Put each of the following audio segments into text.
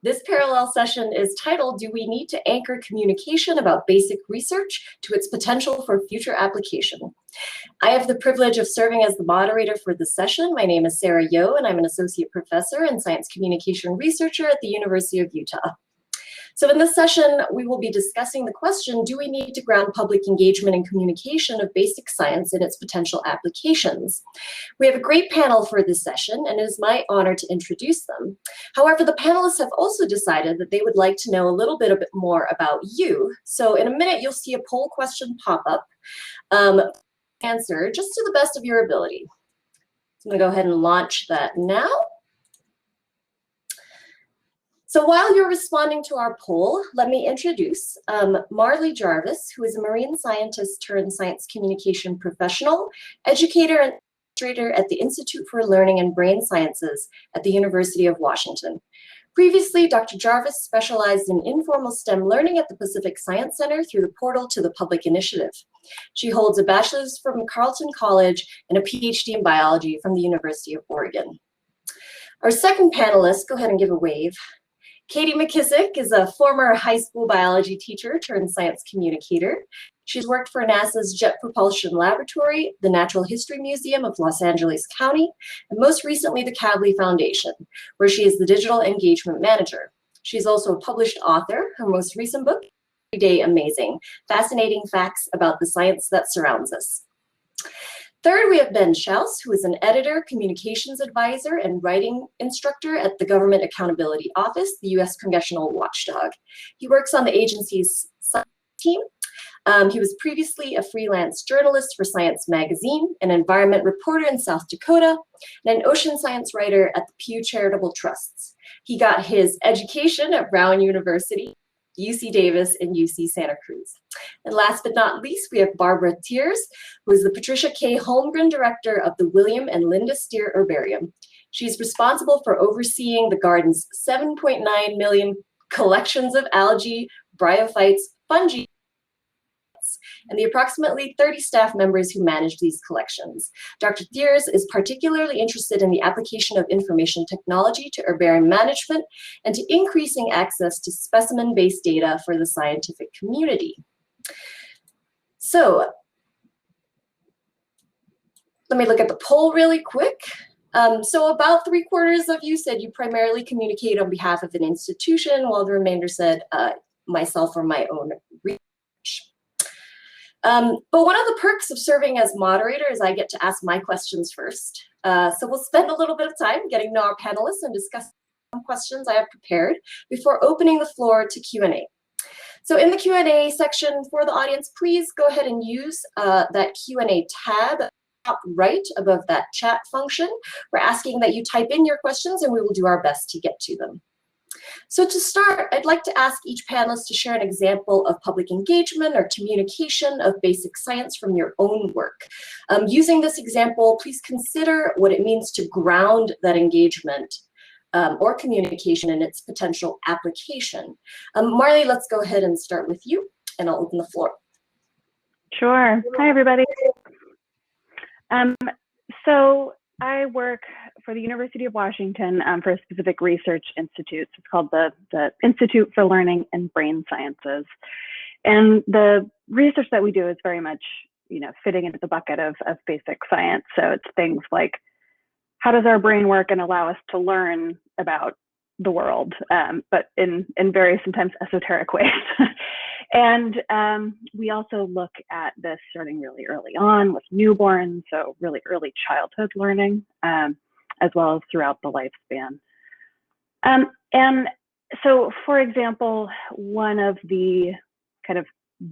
This parallel session is titled, Do We Need to Anchor Communication About Basic Research to Its Potential for Future Application? I have the privilege of serving as the moderator for this session. My name is Sara, and I'm an associate professor and science communication researcher at the University of Utah. So in this session, we will be discussing the question, do we need to ground public engagement and communication of basic science in its potential applications? We have a great panel for this session, and it is my honor to introduce them. However, the panelists have also decided that they would like to know a little bit more about you. So in a minute, you'll see a poll question pop up. Answer just to the best of your ability. So I'm going to go ahead and launch that now. So while you're responding to our poll, let me introduce Marley Jarvis, who is a marine scientist turned science communication professional, educator and administrator at the Institute for Learning and Brain Sciences at the University of Washington. Previously, Dr. Jarvis specialized in informal STEM learning at the Pacific Science Center through the Portal to the Public Initiative. She holds a bachelor's from Carleton College and a PhD in biology from the University of Oregon. Our second panelist, go ahead and give a wave. Katie McKissick is a former high school biology teacher turned science communicator. She's worked for NASA's Jet Propulsion Laboratory, the Natural History Museum of Los Angeles County, and most recently the Kavli Foundation, where she is the digital engagement manager. She's also a published author. Her most recent book, Everyday Amazing, Fascinating Facts About the Science That Surrounds Us. Third, we have Ben Shouse, who is an editor, communications advisor, and writing instructor at the Government Accountability Office, the U.S. Congressional Watchdog. He works on the agency's science team. He was previously a freelance journalist for Science Magazine, an environment reporter in South Dakota, and an ocean science writer at the Pew Charitable Trusts. He got his education at Brown University, UC Davis, and UC Santa Cruz. And last but not least, we have Barbara Thiers, who is the Patricia K. Holmgren Director of the William and Linda Steer Herbarium. She's responsible for overseeing the garden's 7.9 million collections of algae, bryophytes, fungi, and the approximately 30 staff members who manage these collections. Dr. Thiers is particularly interested in the application of information technology to herbarium management and to increasing access to specimen-based data for the scientific community. So let me look at the poll really quick. So about 3/4 of you said you primarily communicate on behalf of an institution, while the remainder said myself or my own research. But one of the perks of serving as moderator is I get to ask my questions first. So we'll spend a little bit of time getting to know our panelists and discuss some questions I have prepared before opening the floor to Q&A. So in the Q&A section for the audience, please go ahead and use that Q&A tab top right above that chat function. We're asking that you type in your questions and we will do our best to get to them. So to start, I'd like to ask each panelist to share an example of public engagement or communication of basic science from your own work. Using this example, please consider what it means to ground that engagement or communication in its potential application. Marley, let's go ahead and start with you, and I'll open the floor. Sure. Hi, everybody. So I work for the University of Washington for a specific research institute. It's called the Institute for Learning and Brain Sciences. And the research that we do is very much, fitting into the bucket of basic science. So it's things like, how does our brain work and allow us to learn about the world, but in very sometimes esoteric ways. And we also look at this starting really early on with newborns, so really early childhood learning, as well as throughout the lifespan. And so, for example, one of the kind of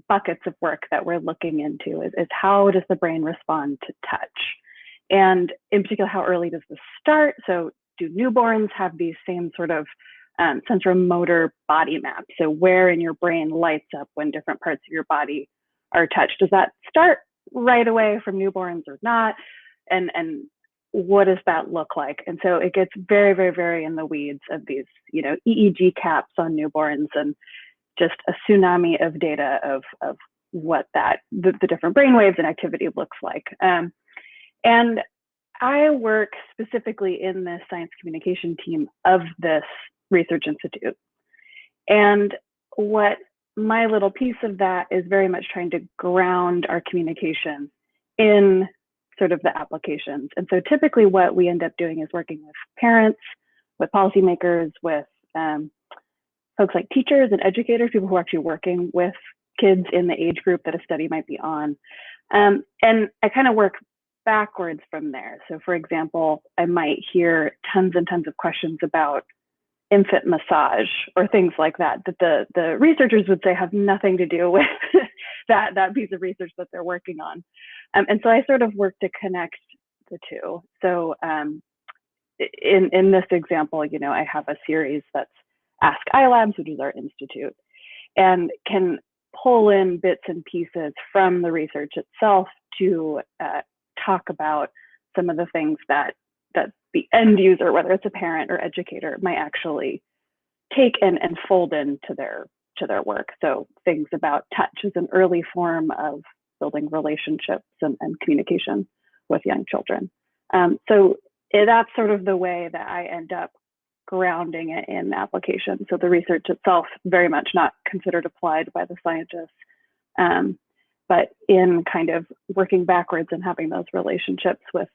buckets of work that we're looking into is how does the brain respond to touch? And in particular, how early does this start? So do newborns have these same sort of sensory-motor body maps? So where in your brain lights up when different parts of your body are touched? Does that start right away from newborns or not? And what does that look like? And so it gets very, very, very in the weeds of these, EEG caps on newborns and just a tsunami of data of what the different brainwaves and activity looks like. And I work specifically in the science communication team of this research institute. And what my little piece of that is very much trying to ground our communication in sort of the applications. And so typically what we end up doing is working with parents, with policymakers, with folks like teachers and educators, people who are actually working with kids in the age group that a study might be on. And I kind of work backwards from there. So for example, I might hear tons and tons of questions about infant massage or things like that, that the researchers would say have nothing to do with that piece of research that they're working on. And so I sort of work to connect the two. So in this example, you know, I have a series that's Ask iLabs, which is our institute, and can pull in bits and pieces from the research itself to talk about some of the things that the end user, whether it's a parent or educator, might actually take and fold into their work. So things about touch as an early form of building relationships and communication with young children. So that's sort of the way that I end up grounding it in application. So the research itself very much not considered applied by the scientists, but in kind of working backwards and having those relationships with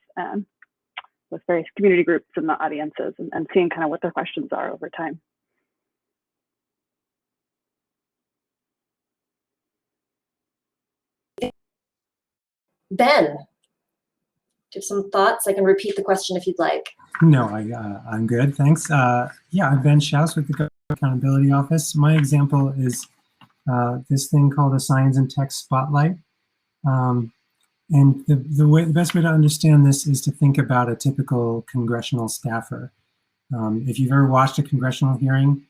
various community groups and the audiences, and seeing kind of what their questions are over time. Ben, do you have some thoughts? I can repeat the question if you'd like. No, I'm good, thanks. Yeah, I'm Ben Shouse with the Government Accountability Office. My example is this thing called a Science and Tech Spotlight. And the best way to understand this is to think about a typical congressional staffer. If you've ever watched a congressional hearing,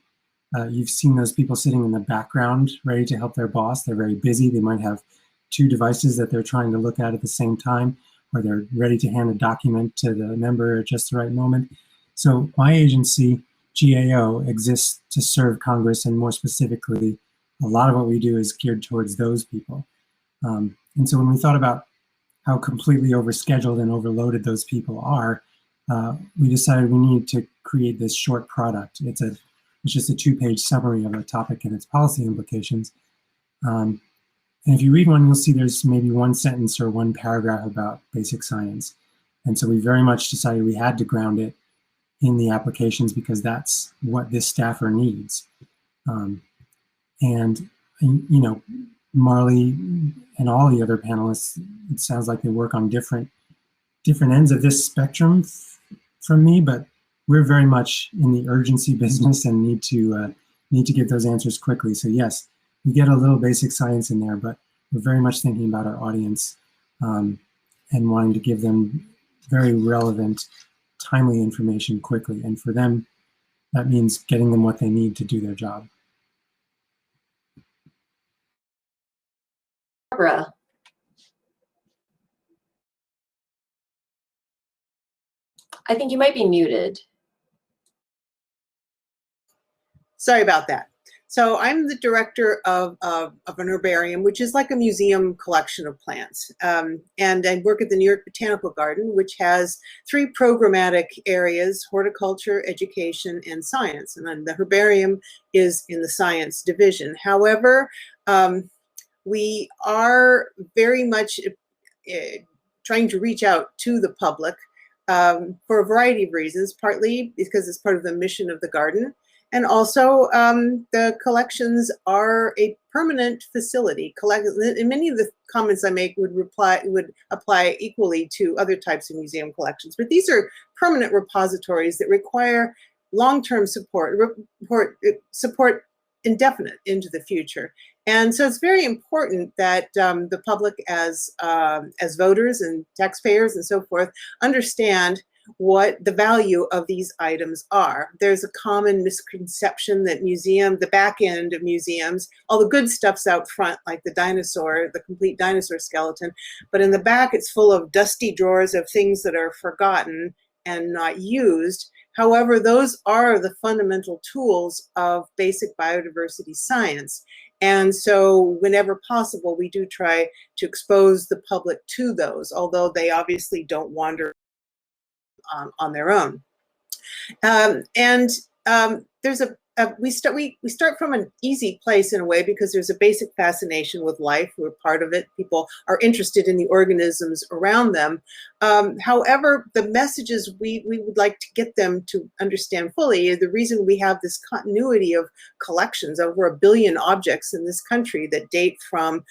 you've seen those people sitting in the background ready to help their boss. They're very busy. They might have 2 devices that they're trying to look at the same time, or they're ready to hand a document to the member at just the right moment. So my agency, GAO, exists to serve Congress, and more specifically, a lot of what we do is geared towards those people. And so when we thought about how completely overscheduled and overloaded those people are, we decided we needed to create this short product. It's just a 2-page summary of a topic and its policy implications. And if you read one, you'll see there's maybe 1 sentence or 1 paragraph about basic science. And so we very much decided we had to ground it in the applications because that's what this staffer needs. And, you know, Marley and all the other panelists, it sounds like they work on different ends of this spectrum from me, but we're very much in the urgency business and need to get those answers quickly. So yes, we get a little basic science in there, but we're very much thinking about our audience and wanting to give them very relevant, timely information quickly. And for them, that means getting them what they need to do their job. Barbara. I think you might be muted. Sorry about that. So I'm the director of an herbarium, which is like a museum collection of plants. And I work at the New York Botanical Garden, which has 3 programmatic areas: horticulture, education, and science. And then the herbarium is in the science division. However, we are very much trying to reach out to the public for a variety of reasons, partly because it's part of the mission of the garden. And also, the collections are a permanent facility. And many of the comments I make would apply equally to other types of museum collections. But these are permanent repositories that require long-term support indefinite into the future. And so it's very important that the public, as voters and taxpayers and so forth, understand what the value of these items are. There's a common misconception that the back end of museums, all the good stuff's out front, like the dinosaur, the complete dinosaur skeleton, but in the back it's full of dusty drawers of things that are forgotten and not used. However, those are the fundamental tools of basic biodiversity science. And so whenever possible, we do try to expose the public to those, although they obviously don't wander on their own. And there's we start from an easy place in a way because there's a basic fascination with life. We're part of it. People are interested in the organisms around them. However, the messages we would like to get them to understand fully is the reason we have this continuity of collections, over 1 billion objects in this country that date from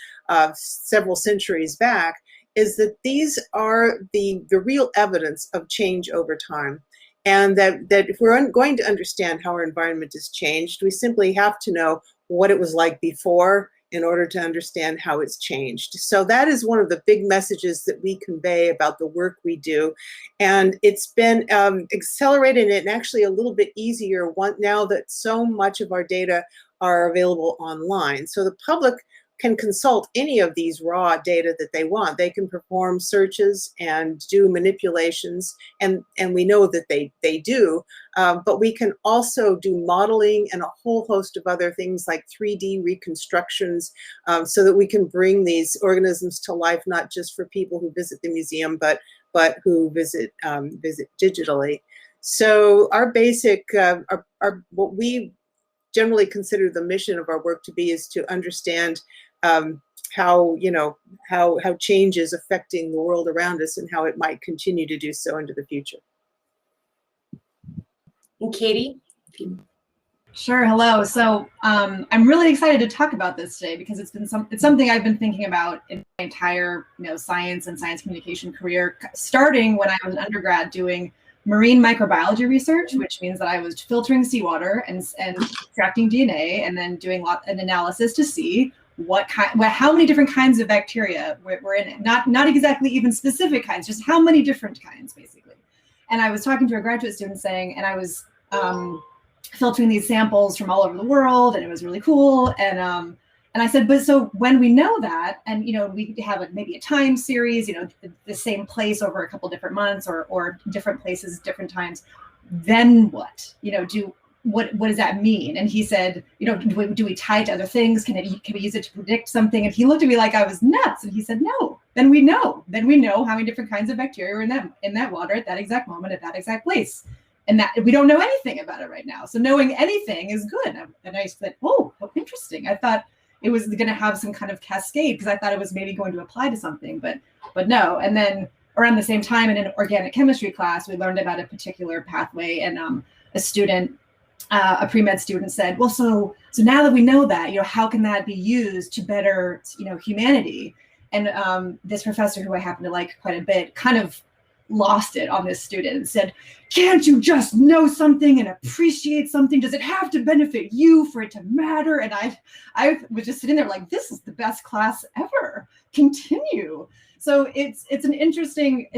several centuries back, is that these are the real evidence of change over time. And that if we're going to understand how our environment has changed, we simply have to know what it was like before in order to understand how it's changed. So that is one of the big messages that we convey about the work we do. And it's been accelerated and actually a little bit easier now that so much of our data are available online. So the public can consult any of these raw data that they want. They can perform searches and do manipulations, and we know that they do, but we can also do modeling and a whole host of other things like 3D reconstructions, so that we can bring these organisms to life, not just for people who visit the museum, but who visit digitally. So our basic, what we generally consider the mission of our work to be is to understand how change is affecting the world around us and how it might continue to do so into the future. And Katie? Sure. Hello. So I'm really excited to talk about this today because it's something I've been thinking about in my entire science and science communication career, starting when I was an undergrad doing marine microbiology research, which means that I was filtering seawater and extracting DNA and then doing an analysis to see how many different kinds of bacteria were in it. Not exactly even specific kinds, just how many different kinds, basically. And I was talking to a graduate student and I was filtering these samples from all over the world, and it was really cool. And I said, but so when we know that, and we have maybe a time series, the same place over a couple different months or different places, different times, then what? What does that mean? And he said, do we tie it to other things? Can we use it to predict something? And he looked at me like I was nuts. And he said, no, then we know how many different kinds of bacteria are in that water at that exact moment, at that exact place. And that we don't know anything about it right now. So knowing anything is good. And I said, oh, interesting. I thought it was going to have some kind of cascade because I thought it was maybe going to apply to something, but no. And then around the same time in an organic chemistry class, we learned about a particular pathway, and a pre-med student said, well, so now that we know that, how can that be used to better, humanity? And this professor, who I happen to like quite a bit, kind of lost it on this student and said, can't you just know something and appreciate something? Does it have to benefit you for it to matter? And I was just sitting there like, this is the best class ever. Continue. So it's an interesting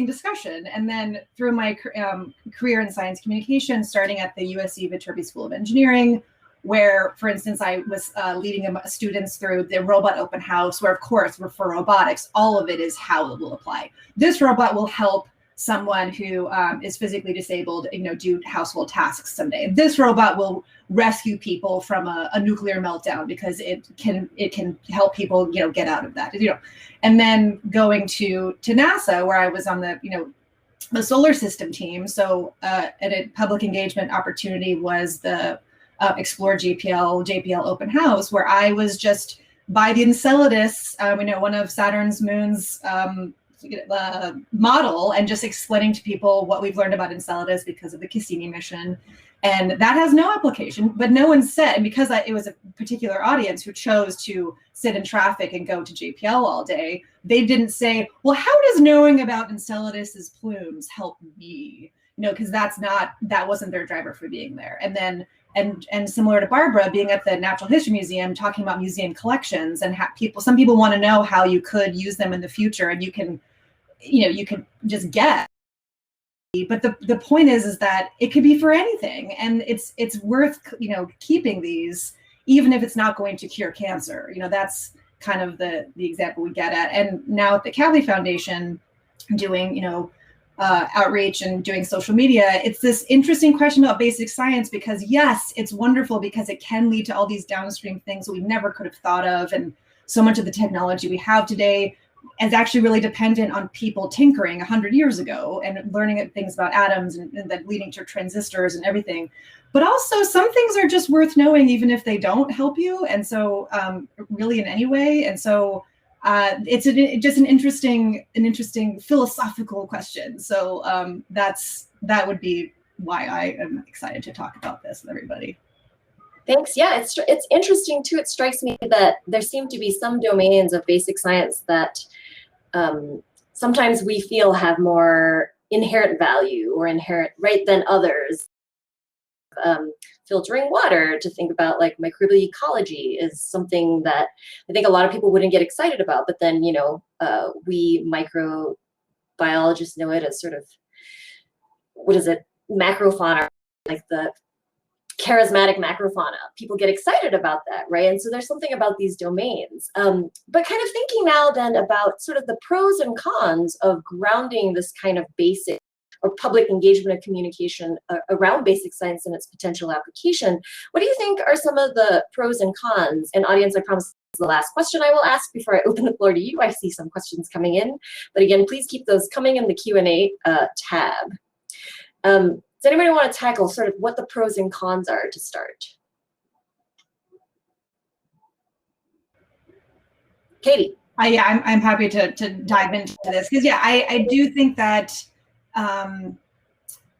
discussion. And then through my career in science communication, starting at the USC Viterbi School of Engineering, where, for instance, I was leading students through the robot open house, where, of course, for robotics, all of it is how it will apply. This robot will help someone who is physically disabled, do household tasks someday. This robot will rescue people from a nuclear meltdown because it can help people, get out of that. And then going to NASA, where I was on the solar system team. So a public engagement opportunity was the Explore JPL open house, where I was just by the Enceladus, one of Saturn's moons, model, and just explaining to people what we've learned about Enceladus because of the Cassini mission. And that has no application, but no one said, and because it was a particular audience who chose to sit in traffic and go to JPL all day, they didn't say, well, how does knowing about Enceladus's plumes help me? Because that wasn't their driver for being there. And then and similar to Barbara, being at the Natural History Museum, talking about museum collections, and some people want to know how you could use them in the future, and you can just get. But the point is that it could be for anything, and it's worth keeping these, even if it's not going to cure cancer. That's kind of the example we get at. And now at the Kavli Foundation, doing outreach and doing social media, it's this interesting question about basic science, because yes, it's wonderful because it can lead to all these downstream things we never could have thought of, and so much of the technology we have today is actually really dependent on people tinkering 100 years ago and learning things about atoms and that leading to transistors and everything. But also some things are just worth knowing even if they don't help you. And so really in any way. And so it's just an interesting philosophical question. So that would be why I am excited to talk about this with everybody. Thanks. Yeah, it's interesting too. It strikes me that there seem to be some domains of basic science that sometimes we feel have more inherent value or inherent right than others. Filtering water, to think about like microbial ecology, is something that I think a lot of people wouldn't get excited about, but then, you know, we microbiologists know it as sort of, what is it, macrofauna, like the charismatic macrofauna. People get excited about that, right? And so there's something about these domains. But kind of thinking now then about sort of the pros and cons of grounding this kind of basic or public engagement and communication around basic science and its potential application. What do you think are some of the pros and cons? And audience, I promise this is the last question I will ask before I open the floor to you. I see some questions coming in, but again, please keep those coming in the Q&A tab. Does anybody want to tackle sort of what the pros and cons are to start? Katie. Yeah, I'm happy to dive into this because yeah, I do think that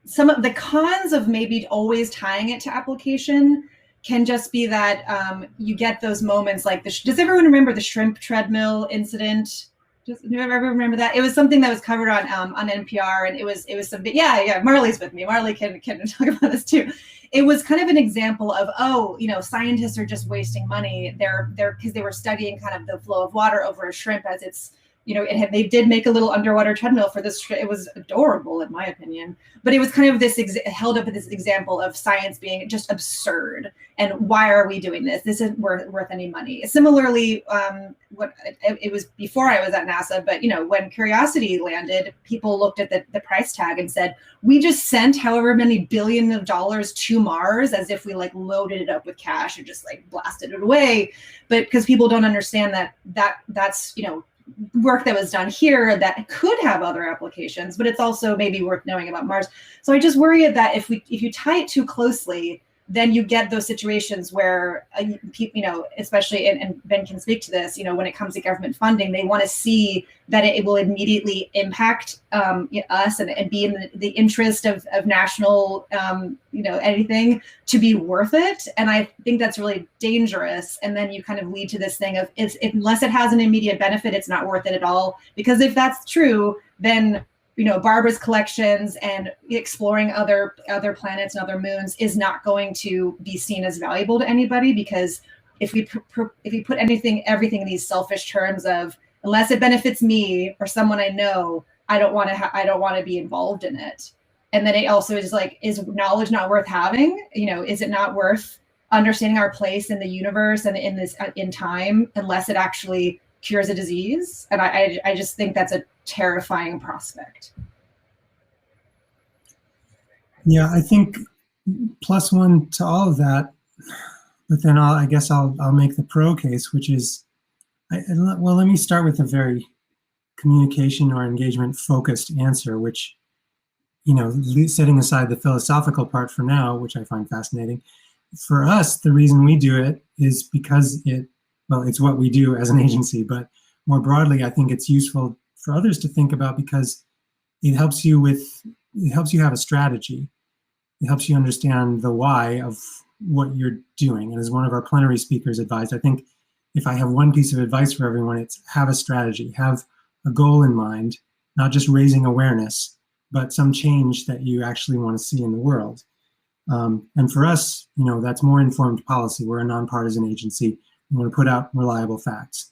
some of the cons of maybe always tying it to application can just be that you get those moments like does everyone remember the shrimp treadmill incident? Do you ever remember that? It was something that was covered on NPR, and it was some yeah. Marley's with me. Marley can talk about this too. It was kind of an example of, oh, you know, scientists are just wasting money. They're because they were studying kind of the flow of water over a shrimp as it's, you know, they did make a little underwater treadmill for this. It was adorable, in my opinion. But it was kind of this held up as this example of science being just absurd. And why are we doing this? This isn't worth any money. Similarly, it was before I was at NASA, but you know, when Curiosity landed, people looked at the price tag and said, we just sent however many billion of dollars to Mars, as if we like loaded it up with cash and just like blasted it away. But because people don't understand that's you know, work that was done here that could have other applications, but it's also maybe worth knowing about Mars. So I just worry that if you tie it too closely, then you get those situations where, you know, especially, and Ben can speak to this, you know, when it comes to government funding, they want to see that it will immediately impact us and be in the interest of national, you know, anything to be worth it. And I think that's really dangerous. And then you kind of lead to this thing of unless it has an immediate benefit, it's not worth it at all. Because if that's true, then you know, Barbara's collections and exploring other planets and other moons is not going to be seen as valuable to anybody, because if we put everything in these selfish terms of unless it benefits me or someone I know, I don't want to be involved in it. And then it also is like, is knowledge not worth having? You know, is it not worth understanding our place in the universe and in time unless it actually cures a disease? And I just think that's a terrifying prospect. Yeah, I think +1 to all of that, but then I guess I'll make the pro case, which is, well, let me start with a very communication or engagement focused answer, which, you know, setting aside the philosophical part for now, which I find fascinating. For us, the reason we do it is because it's what we do as an agency, but more broadly, I think it's useful for others to think about because it helps you have a strategy. It helps you understand the why of what you're doing. And as one of our plenary speakers advised, I think if I have one piece of advice for everyone, it's have a strategy, have a goal in mind, not just raising awareness, but some change that you actually want to see in the world. And for us, you know, that's more informed policy. We're a nonpartisan agency. We want to put out reliable facts.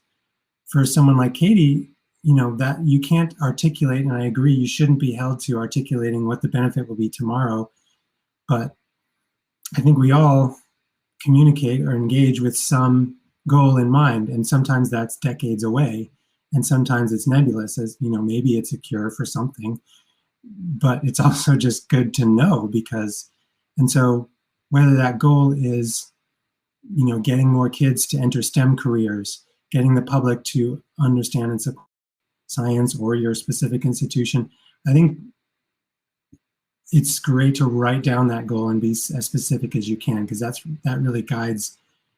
For someone like Katie, you know, that you can't articulate, and I agree, you shouldn't be held to articulating what the benefit will be tomorrow. But I think we all communicate or engage with some goal in mind, and sometimes that's decades away, and sometimes it's nebulous, as, you know, maybe it's a cure for something, but it's also just good to know because, and so whether that goal is, you know, getting more kids to enter STEM careers, getting the public to understand and support science or your specific institution, I think it's great to write down that goal and be as specific as you can, because that really guides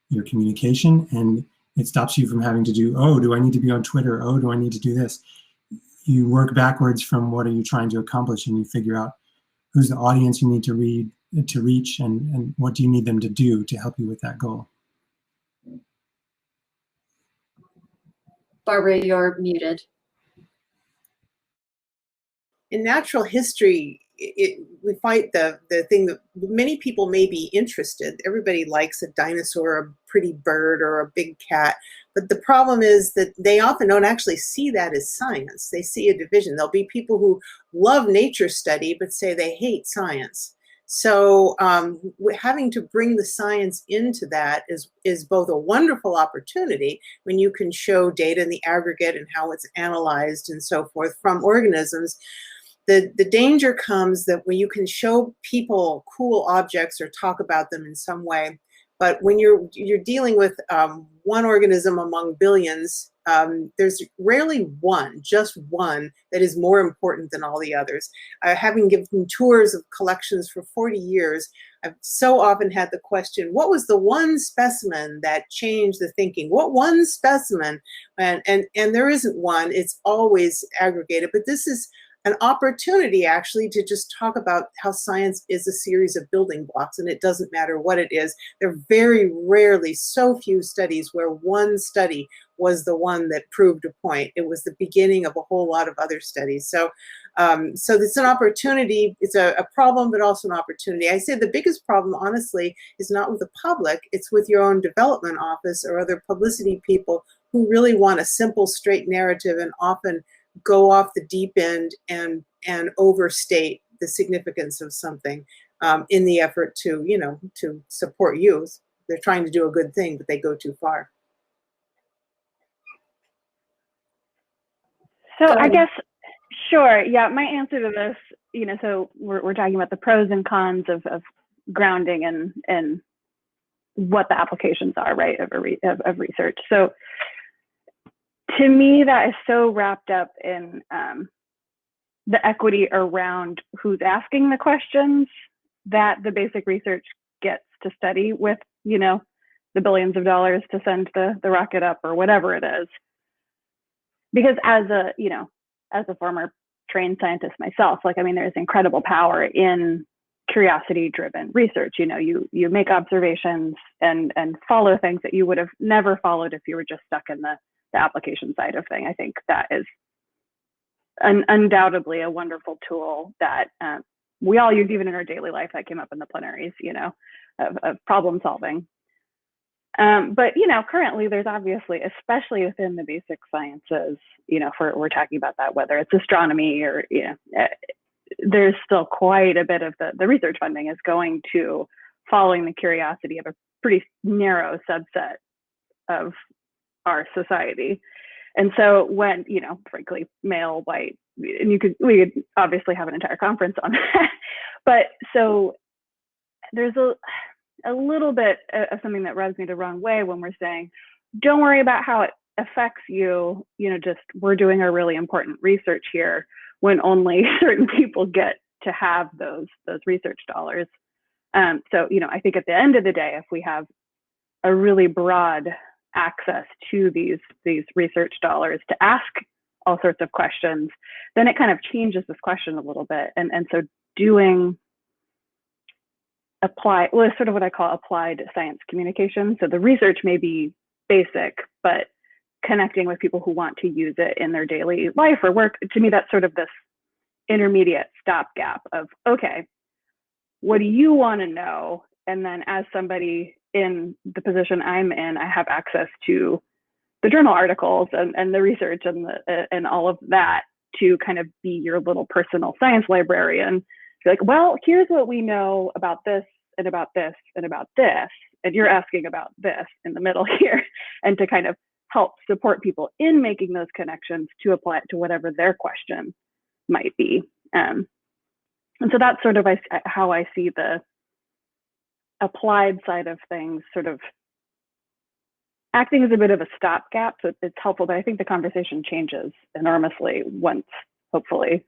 your communication, and it stops you from having to do, oh, do I need to be on Twitter? Oh, do I need to do this? You work backwards from what are you trying to accomplish, and you figure out who's the audience you need to reach, and what do you need them to do to help you with that goal. Barbara, you're muted. In natural history, we fight the thing that many people may be interested. Everybody likes a dinosaur, a pretty bird, or a big cat. But the problem is that they often don't actually see that as science. They see a division. There'll be people who love nature study, but say they hate science. So having to bring the science into that is both a wonderful opportunity when you can show data in the aggregate and how it's analyzed and so forth from organisms. The danger comes that when you can show people cool objects or talk about them in some way, but when you're dealing with one organism among billions, there's rarely just one that is more important than all the others. Having given tours of collections for 40 years, I've so often had the question, what was the one specimen that changed the thinking? What one specimen? And there isn't one, it's always aggregated, but this is an opportunity actually to just talk about how science is a series of building blocks, and it doesn't matter what it is. There are very rarely so few studies where one study was the one that proved a point. It was the beginning of a whole lot of other studies. So it's an opportunity. It's a problem, but also an opportunity. I say the biggest problem, honestly, is not with the public. It's with your own development office or other publicity people who really want a simple, straight narrative and often go off the deep end and overstate the significance of something in the effort to support youth. They're trying to do a good thing, but they go too far. So I guess, sure, yeah, my answer to this, so we're talking about the pros and cons of grounding and what the applications are, right, of research. So to me, that is so wrapped up in the equity around who's asking the questions that the basic research gets to study with, the billions of dollars to send the rocket up or whatever it is. Because as a former trained scientist myself, there's incredible power in curiosity-driven research. You make observations and follow things that you would have never followed if you were just stuck in the application side of thing. I think that is undoubtedly a wonderful tool that we all use even in our daily life. That came up in the plenaries, of problem solving. But currently there's obviously, especially within the basic sciences, we're talking about that, whether it's astronomy or there's still quite a bit of the research funding is going to following the curiosity of a pretty narrow subset of our society. And so when, frankly, male, white, and we could obviously have an entire conference on that. But so there's a little bit of something that rubs me the wrong way when we're saying, don't worry about how it affects you, just we're doing a really important research here, when only certain people get to have those research dollars. So, I think at the end of the day, if we have a really broad access to these research dollars to ask all sorts of questions, then it kind of changes this question a little bit. And so doing sort of what I call applied science communication. So the research may be basic, but connecting with people who want to use it in their daily life or work, to me, that's sort of this intermediate stopgap of, okay, what do you want to know? And then as somebody in the position I'm in, I have access to the journal articles and the research and all of that to kind of be your little personal science librarian. You're like, well, here's what we know about this and about this and about this, and you're asking about this in the middle here, and to kind of help support people in making those connections to apply it to whatever their question might be. And so that's sort of how I see the applied side of things, sort of acting as a bit of a stopgap. So it's helpful, but I think the conversation changes enormously once, hopefully,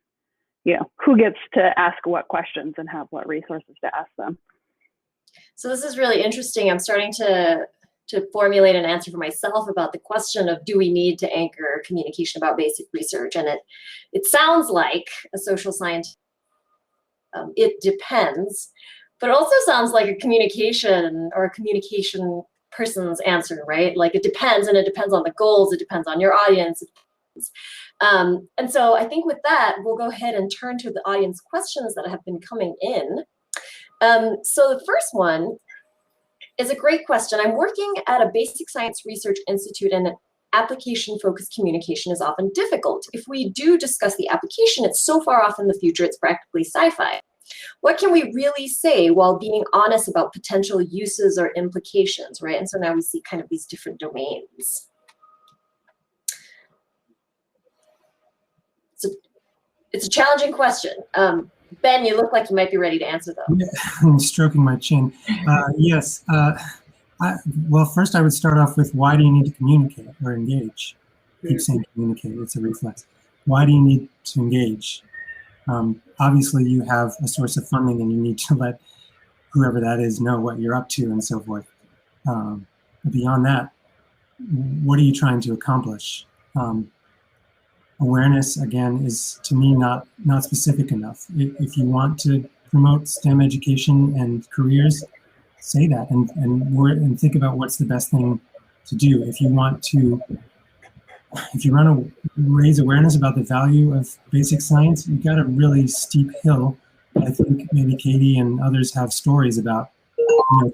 who gets to ask what questions and have what resources to ask them. So this is really interesting. I'm starting to formulate an answer for myself about the question of, do we need to anchor communication about basic research? And it sounds like a social scientist, it depends, but it also sounds like a communication person's answer, right? Like it depends, and it depends on the goals, it depends on your audience. And so I think with that, we'll go ahead and turn to the audience questions that have been coming in. So the first one is a great question. I'm working at a basic science research institute, and application-focused communication is often difficult. If we do discuss the application, it's so far off in the future, it's practically sci-fi. What can we really say while being honest about potential uses or implications, right? And so now we see kind of these different domains. So it's a challenging question. Ben, you look like you might be ready to answer though. Yeah, I'm stroking my chin. Yes. Well, first I would start off with, why do you need to communicate or engage? I keep saying communicate, it's a reflex. Why do you need to engage? Obviously, you have a source of funding and you need to let whoever that is know what you're up to and so forth. But beyond that, what are you trying to accomplish? Awareness, again, is to me not specific enough. If you want to promote STEM education and careers, say that and think about what's the best thing to do. If you want to raise awareness about the value of basic science, you've got a really steep hill. I think maybe Katie and others have stories about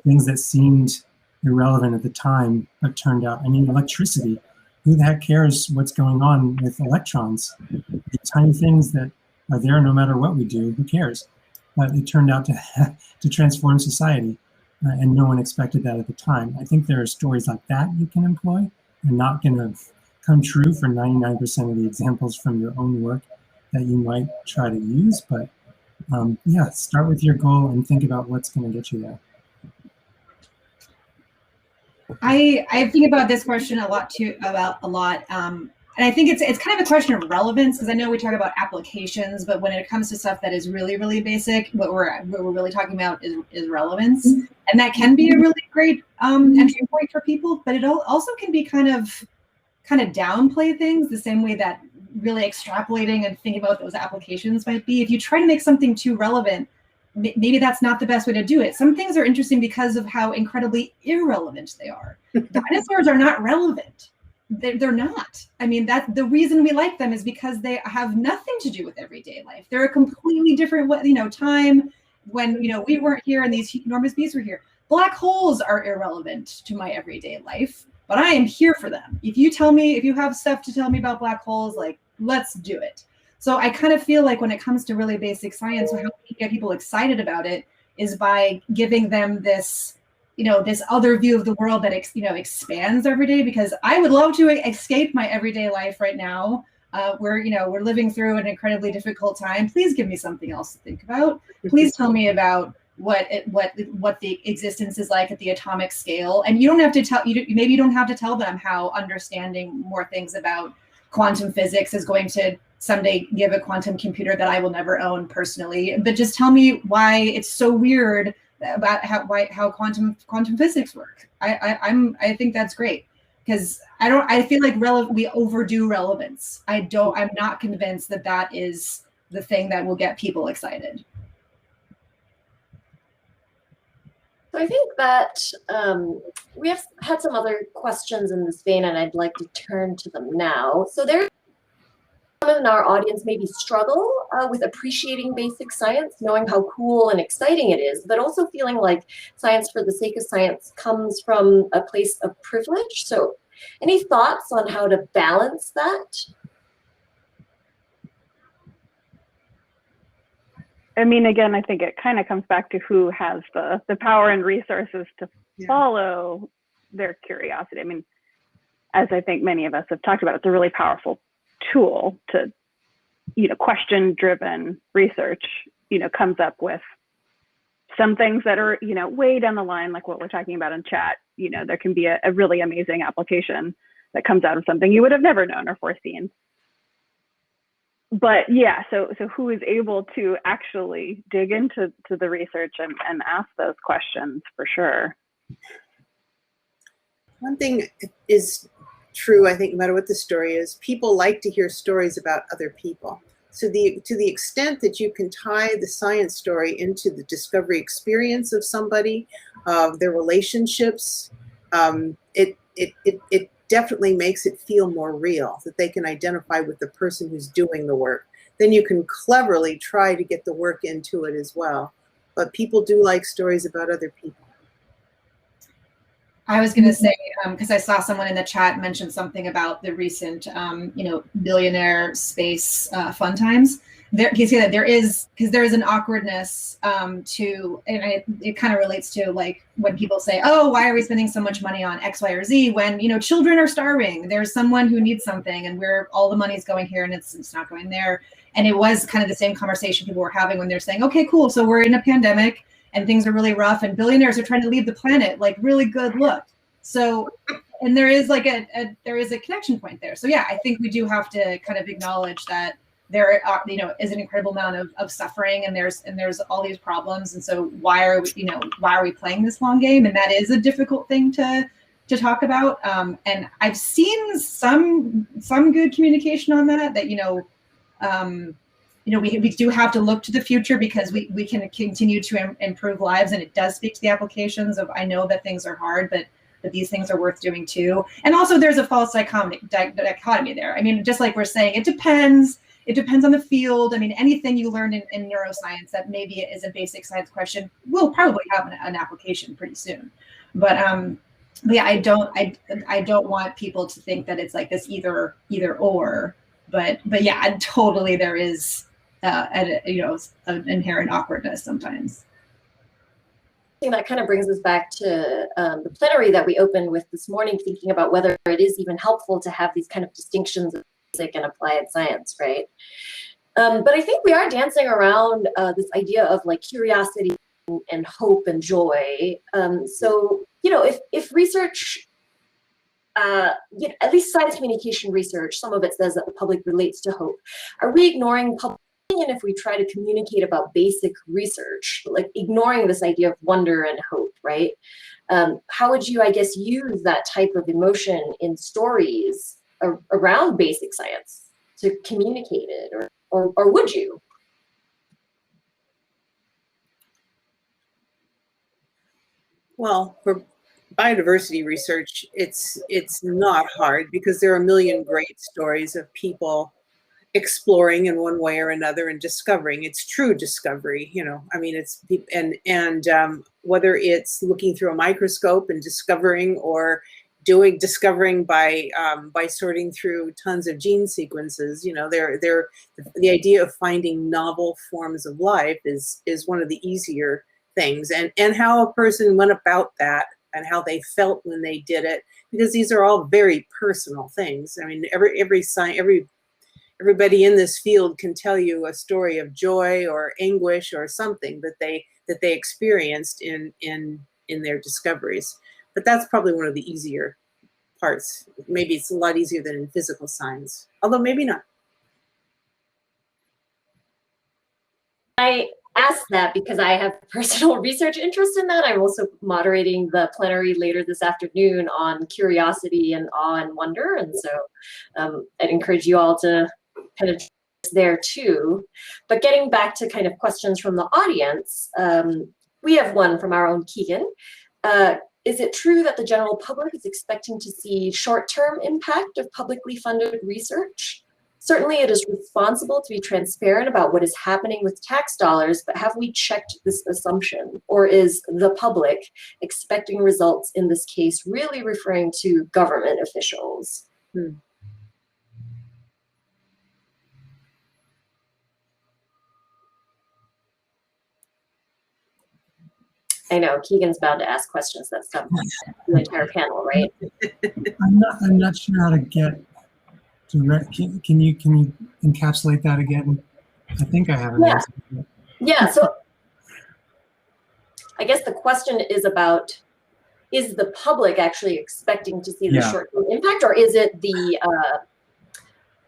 things that seemed irrelevant at the time but turned out. I mean, electricity. Who the heck cares what's going on with electrons? The tiny things that are there no matter what we do, who cares? But it turned out to transform society, and no one expected that at the time. I think there are stories like that you can employ. They're not going to come true for 99% of the examples from your own work that you might try to use, but yeah, start with your goal and think about what's going to get you there. I think about this question a lot too, and I think it's kind of a question of relevance, because I know we talk about applications, but when it comes to stuff that is really, really basic, what we're really talking about is relevance, and that can be a really great entry point for people, but it also can be kind of downplay things the same way that really extrapolating and thinking about those applications might be. If you try to make something too relevant, maybe that's not the best way to do it. Some things are interesting because of how incredibly irrelevant they are. Dinosaurs are not relevant. They're not. I mean, the reason we like them is because they have nothing to do with everyday life. They're a completely different, time when, we weren't here and these enormous beasts were here. Black holes are irrelevant to my everyday life, but I am here for them. If you have stuff to tell me about black holes, like, let's do it. So I kind of feel like when it comes to really basic science, how we get people excited about it is by giving them this, this other view of the world that expands every day. Because I would love to escape my everyday life right now. We're living through an incredibly difficult time. Please give me something else to think about. Please tell me about what the existence is like at the atomic scale. And you don't have to maybe you don't have to tell them how understanding more things about quantum physics is going to someday give a quantum computer that I will never own personally, but just tell me why it's so weird about how quantum physics work. I think that's great, because I feel like we overdo relevance. I'm not convinced that is the thing that will get people excited. So I think that we have had some other questions in this vein, and I'd like to turn to them now. So there's some in our audience maybe struggle with appreciating basic science, knowing how cool and exciting it is, but also feeling like science for the sake of science comes from a place of privilege. So any thoughts on how to balance that? I mean, again, I think it kind of comes back to who has the power and resources to follow their curiosity. I mean, as I think many of us have talked about, it's a really powerful tool to, question-driven research, comes up with some things that are, way down the line, like what we're talking about in chat. There can be a really amazing application that comes out of something you would have never known or foreseen. but yeah, so who is able to actually dig into the research and ask those questions, for sure. One thing is true, I think, no matter what the story is, people like to hear stories about other people. So to the extent that you can tie the science story into the discovery experience of somebody, their relationships, it definitely makes it feel more real, that they can identify with the person who's doing the work. Then you can cleverly try to get the work into it as well. But people do like stories about other people. I was going to say, because I saw someone in the chat mention something about the recent, billionaire space fun times. There, you see that there is an awkwardness to, and it kind of relates to like when people say, oh, why are we spending so much money on X, Y, or Z when, children are starving? There's someone who needs something and all the money's going here and it's not going there. And it was kind of the same conversation people were having when they're saying, okay, cool. So we're in a pandemic and things are really rough and billionaires are trying to leave the planet, like really good look. So, and there is like there is a connection point there. So yeah, I think we do have to kind of acknowledge that there are, is an incredible amount of suffering and there's all these problems. And so why are we playing this long game? And that is a difficult thing to talk about. And I've seen some good communication on that, we do have to look to the future because we can continue to improve lives, and it does speak to the applications of, I know that things are hard, but these things are worth doing too. And also there's a false dichotomy there. I mean, just like we're saying, it depends on the field. I mean, anything you learn in neuroscience that maybe is a basic science question will probably have an application pretty soon. But yeah, I don't want people to think that it's like this either or. But yeah, totally there is an inherent awkwardness sometimes. I think that kind of brings us back to the plenary that we opened with this morning, thinking about whether it is even helpful to have these kind of distinctions of basic and applied science, right? But I think we are dancing around this idea of like curiosity and hope and joy. So, if research, at least science communication research, some of it says that the public relates to hope. Are we ignoring public opinion if we try to communicate about basic research, like ignoring this idea of wonder and hope, right? How would you, I guess, use that type of emotion in stories around basic science to communicate it, or would you? Well, for biodiversity research, it's not hard because there are a million great stories of people exploring in one way or another and discovering. It's true discovery, I mean, it's whether it's looking through a microscope and discovering, or discovering by sorting through tons of gene sequences, the idea of finding novel forms of life is one of the easier things, and how a person went about that and how they felt when they did it, because these are all very personal things. I mean, everybody in this field can tell you a story of joy or anguish or something that they experienced in their discoveries. But that's probably one of the easier parts. Maybe it's a lot easier than in physical science, although maybe not. I asked that because I have personal research interest in that. I'm also moderating the plenary later this afternoon on curiosity and awe and wonder. And so I'd encourage you all to kind of there too. But getting back to kind of questions from the audience, we have one from our own Keegan. Is it true that the general public is expecting to see short-term impact of publicly funded research? Certainly it is responsible to be transparent about what is happening with tax dollars, but have we checked this assumption? Or is the public expecting results in this case really referring to government officials? I know Keegan's bound to ask questions that sum the entire panel, right? I'm not sure how to get direct. Can you encapsulate that again? I think I have an answer. Yeah. So I guess the question is about: is the public actually expecting to see the short-term impact, or is it the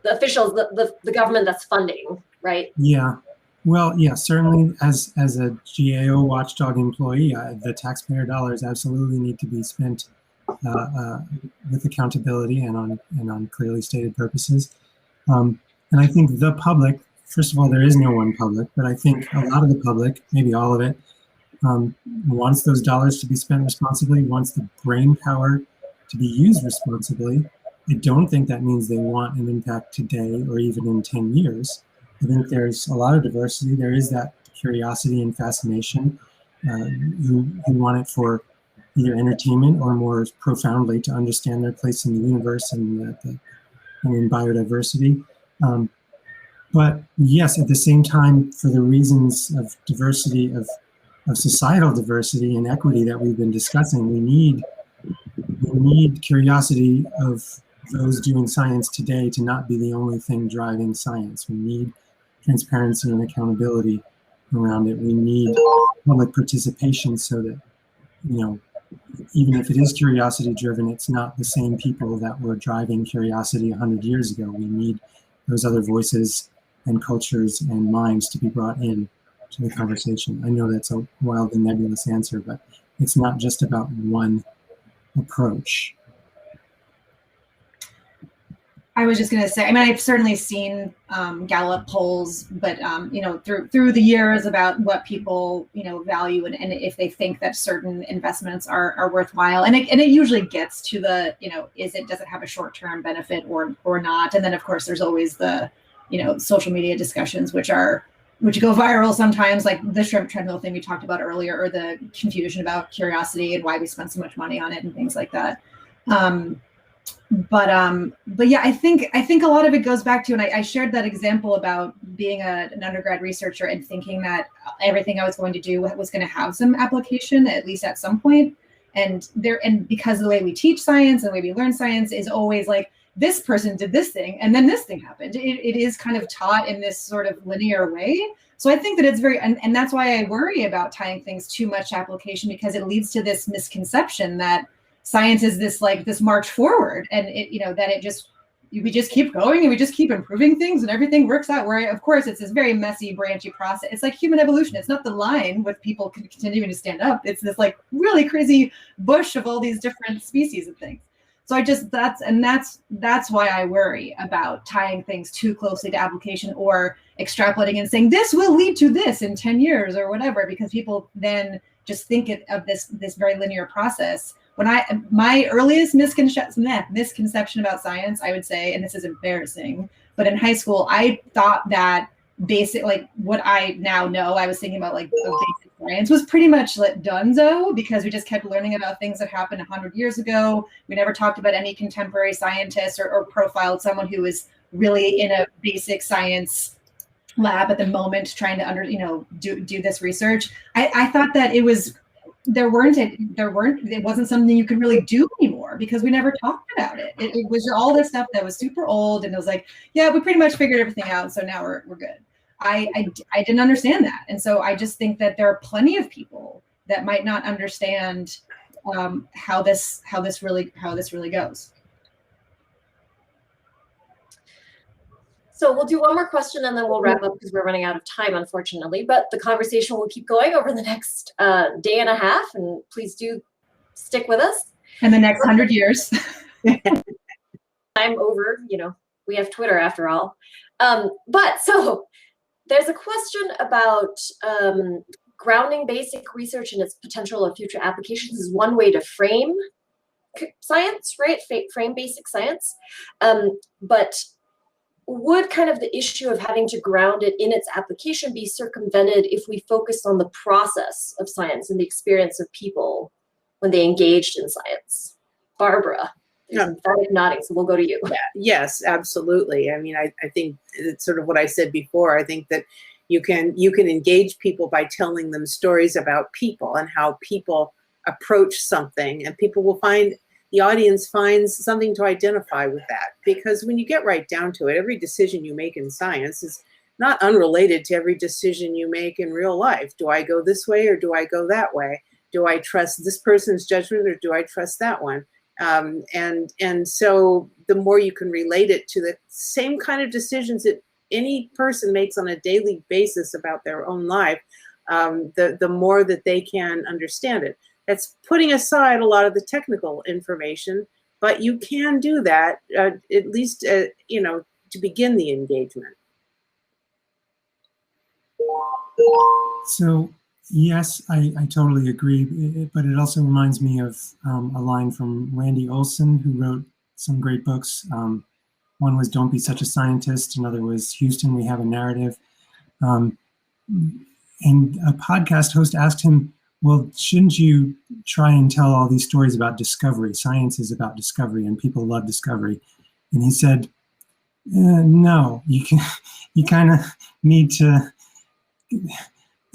the officials, the government that's funding, right? Yeah. Well, yeah, certainly as a GAO watchdog employee, the taxpayer dollars absolutely need to be spent with accountability and on clearly stated purposes. And I think the public, first of all, there is no one public, but I think a lot of the public, maybe all of it, wants those dollars to be spent responsibly, wants the brain power to be used responsibly. I don't think that means they want an impact today or even in 10 years. I think there's a lot of diversity. There is that curiosity and fascination who want it for either entertainment or more profoundly to understand their place in the universe and in biodiversity. But yes, at the same time, for the reasons of diversity, of societal diversity and equity that we've been discussing, we need curiosity of those doing science today to not be the only thing driving science. We need transparency and accountability around it. We need public participation so that, even if it is curiosity driven, it's not the same people that were driving curiosity 100 years ago. We need those other voices and cultures and minds to be brought in to the conversation. I know that's a wild and nebulous answer, but it's not just about one approach. I was just going to say, I mean, I've certainly seen Gallup polls, but through the years about what people value and if they think that certain investments are worthwhile, and it usually gets to the does it have a short-term benefit or not, and then of course there's always the social media discussions which go viral sometimes, like the shrimp treadmill thing we talked about earlier, or the confusion about curiosity and why we spend so much money on it and things like that. But yeah, I think a lot of it goes back to, and I shared that example about being an undergrad researcher and thinking that everything I was going to do was going to have some application, at least at some point. And because the way we teach science and the way we learn science is always like, this person did this thing and then this thing happened. It is kind of taught in this sort of linear way. So I think that it's and that's why I worry about tying things too much to application, because it leads to this misconception that science is this march forward, and we just keep going and we just keep improving things and everything works out, where of course it's this very messy, branchy process. It's like human evolution. It's not the line with people continuing to stand up. It's this like really crazy bush of all these different species of things. So that's why I worry about tying things too closely to application or extrapolating and saying this will lead to this in 10 years or whatever, because people then just think of this very linear process. My earliest misconception about science, I would say, and this is embarrassing, but in high school, I thought that what I now know, I was thinking about basic science was pretty much donezo, because we just kept learning about things that happened 100 years ago. We never talked about any contemporary scientists or profiled someone who was really in a basic science lab at the moment trying to do this research. I thought that it wasn't something you could really do anymore, because we never talked about it. It was all this stuff that was super old, and it was like, yeah, we pretty much figured everything out, so now we're good. I didn't understand that, and so I just think that there are plenty of people that might not understand how this really goes. So we'll do one more question and then we'll wrap up, because we're running out of time, unfortunately. But the conversation will keep going over the next day and a half, and please do stick with us. And the next 100 years. I'm over, we have Twitter after all. But so there's a question about grounding basic research and its potential of future applications is one way to frame science, right? Frame basic science. But would kind of the issue of having to ground it in its application be circumvented if we focused on the process of science and the experience of people when they engaged in science? Barbara, nodding, so we'll go to you. Yeah, yes, absolutely. I mean, I think it's sort of what I said before. I think that you can engage people by telling them stories about people and how people approach something, and people will the audience finds something to identify with that. Because when you get right down to it, every decision you make in science is not unrelated to every decision you make in real life. Do I go this way or do I go that way? Do I trust this person's judgment or do I trust that one? And so the more you can relate it to the same kind of decisions that any person makes on a daily basis about their own life, the more that they can understand it. That's putting aside a lot of the technical information, but you can do that, at least, to begin the engagement. So yes, I totally agree, but it also reminds me of a line from Randy Olson, who wrote some great books. One was Don't Be Such a Scientist. Another was Houston, We Have a Narrative. And a podcast host asked him, well, shouldn't you try and tell all these stories about discovery? Science is about discovery and people love discovery. And he said, no, you kind of need to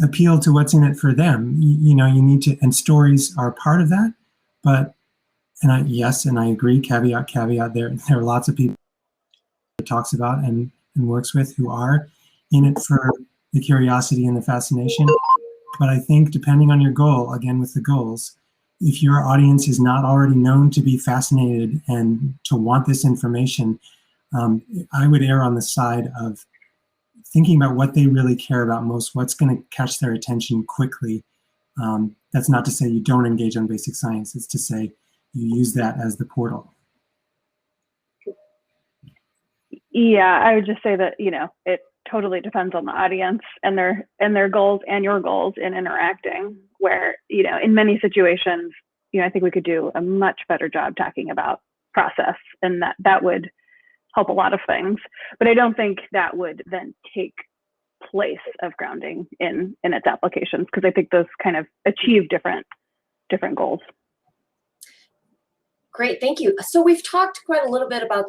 appeal to what's in it for them. You need to, and stories are part of that. But, and I agree, caveat, there are lots of people that talks about and works with who are in it for the curiosity and the fascination. But I think depending on your goal, again with the goals, if your audience is not already known to be fascinated and to want this information, I would err on the side of thinking about what they really care about most, what's going to catch their attention quickly. That's not to say you don't engage on basic science. It's to say you use that as the portal. Yeah, I would just say that, it totally depends on the audience and their goals and your goals in interacting, where, in many situations, I think we could do a much better job talking about process, and that would help a lot of things. But I don't think that would then take place of grounding in its applications, because I think those kind of achieve different goals. Great, thank you. So we've talked quite a lot about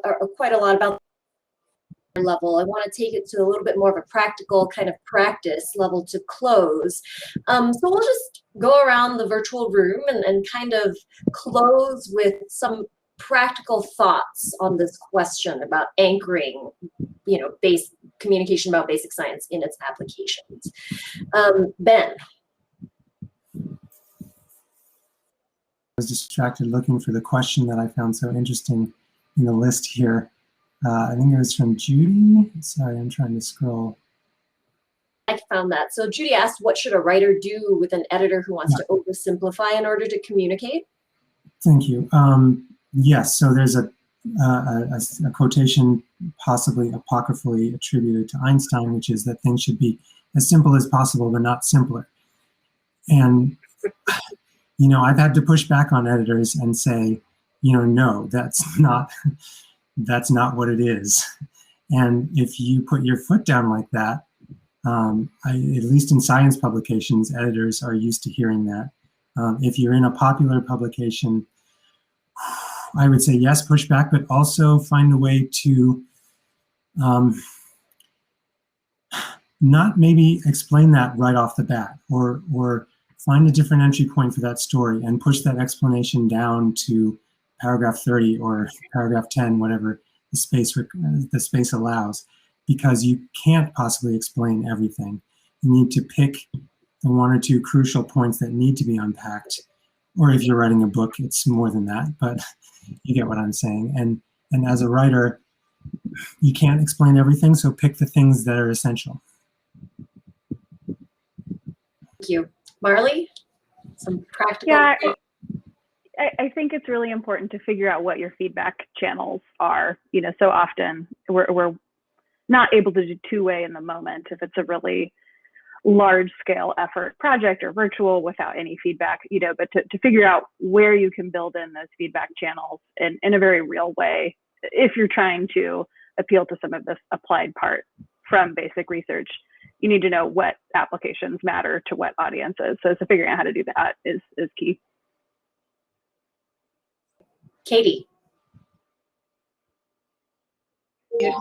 level. I want to take it to a little bit more of a practical kind of practice level to close. So we'll just go around the virtual room and kind of close with some practical thoughts on this question about anchoring, communication about basic science in its applications. Ben. I was distracted looking for the question that I found so interesting in the list here. I think it was from Judy. Sorry, I'm trying to scroll. I found that. So Judy asked, what should a writer do with an editor who wants to oversimplify in order to communicate? Thank you. Yes, so there's a quotation possibly apocryphally attributed to Einstein, which is that things should be as simple as possible, but not simpler. And, I've had to push back on editors and say, no, that's not what it is. And if you put your foot down like that, at least in science publications, editors are used to hearing that. If you're in a popular publication, I would say yes, push back, but also find a way to not maybe explain that right off the bat, or find a different entry point for that story and push that explanation down to paragraph 30 or paragraph 10, whatever the space allows, because you can't possibly explain everything. You need to pick the one or two crucial points that need to be unpacked. Or if you're writing a book, it's more than that, but you get what I'm saying. And as a writer, you can't explain everything, so pick the things that are essential. Thank you. Marley, some practical. Yeah, I think it's really important to figure out what your feedback channels are. So often we're not able to do two-way in the moment if it's a really large-scale effort project or virtual without any feedback, but to figure out where you can build in those feedback channels in a very real way if you're trying to appeal to some of this applied part from basic research. You need to know what applications matter to what audiences. So figuring out how to do that is key. Katie. Yeah,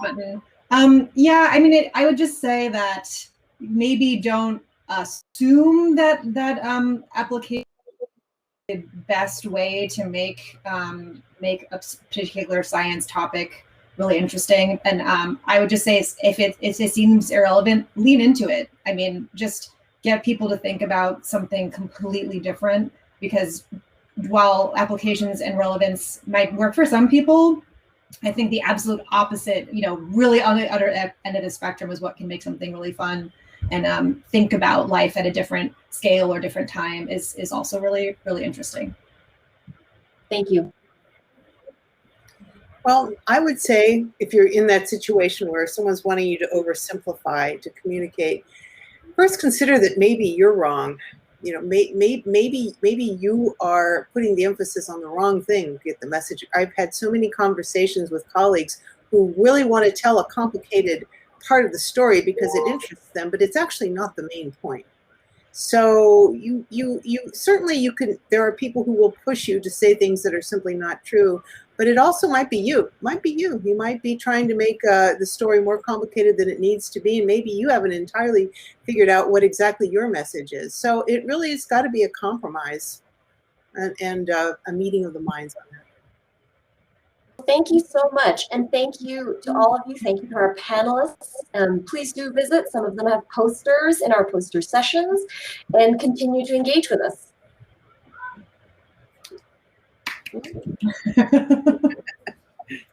I would just say that maybe don't assume that application is the best way to make a particular science topic really interesting. And I would just say if it seems irrelevant, lean into it. Just get people to think about something completely different, because while applications and relevance might work for some people, I think the absolute opposite, really on the other end of the spectrum is what can make something really fun and think about life at a different scale or different time is also really, really interesting. Thank you. Well, I would say if you're in that situation where someone's wanting you to oversimplify to communicate, first consider that maybe you're wrong. Maybe you are putting the emphasis on the wrong thing to get the message. I've had so many conversations with colleagues who really want to tell a complicated part of the story because it interests them, but it's actually not the main point. So you certainly can, there are people who will push you to say things that are simply not true, but it also might be you. You might be trying to make the story more complicated than it needs to be, and maybe you haven't entirely figured out what exactly your message is. So it really has got to be a compromise and a meeting of the minds on that. Thank you so much. And thank you to all of you. Thank you to our panelists. Please do visit. Some of them have posters in our poster sessions and continue to engage with us.